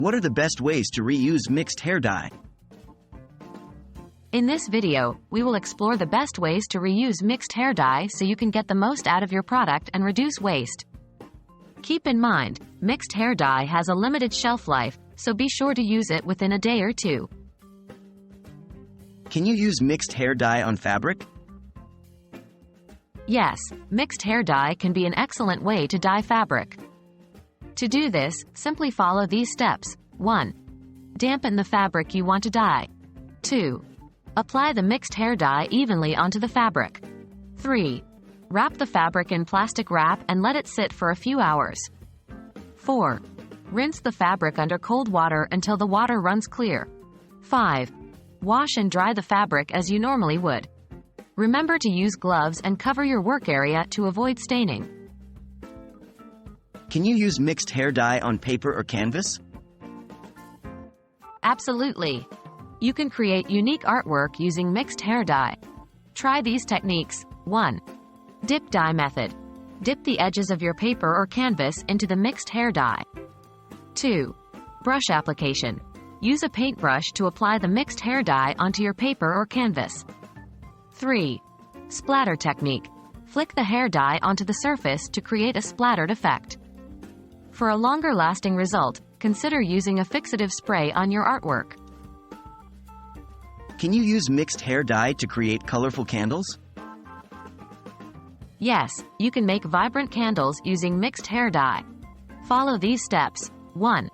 What are the best ways to reuse mixed hair dye? In this video, we will explore the best ways to reuse mixed hair dye so you can get the most out of your product and reduce waste. Keep in mind, mixed hair dye has a limited shelf life, so be sure to use it within a day or two. Can you use mixed hair dye on fabric? Yes, mixed hair dye can be an excellent way to dye fabric. To do this, simply follow these steps. 1. Dampen the fabric you want to dye. 2. Apply the mixed hair dye evenly onto the fabric. 3. Wrap the fabric in plastic wrap and let it sit for a few hours. 4. Rinse the fabric under cold water until the water runs clear. 5. Wash and dry the fabric as you normally would. Remember to use gloves and cover your work area to avoid staining. Can you use mixed hair dye on paper or canvas? Absolutely. You can create unique artwork using mixed hair dye. Try these techniques. 1. Dip dye method. Dip the edges of your paper or canvas into the mixed hair dye. 2. Brush application. Use a paintbrush to apply the mixed hair dye onto your paper or canvas. 3. Splatter technique. Flick the hair dye onto the surface to create a splattered effect. For a longer lasting result, consider using a fixative spray on your artwork. Can you use mixed hair dye to create colorful candles? Yes, you can make vibrant candles using mixed hair dye. Follow these steps. 1.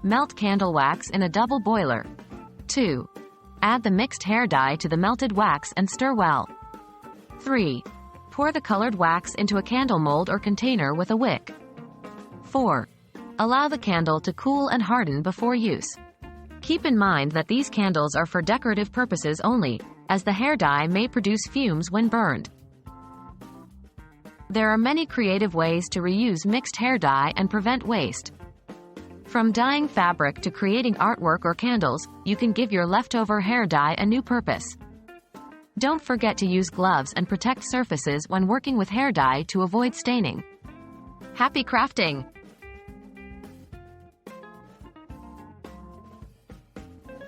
Melt candle wax in a double boiler. 2. Add the mixed hair dye to the melted wax and stir well. 3. Pour the colored wax into a candle mold or container with a wick. 4. Allow the candle to cool and harden before use. Keep in mind that these candles are for decorative purposes only, as the hair dye may produce fumes when burned. There are many creative ways to reuse mixed hair dye and prevent waste. From dyeing fabric to creating artwork or candles, you can give your leftover hair dye a new purpose. Don't forget to use gloves and protect surfaces when working with hair dye to avoid staining. Happy crafting!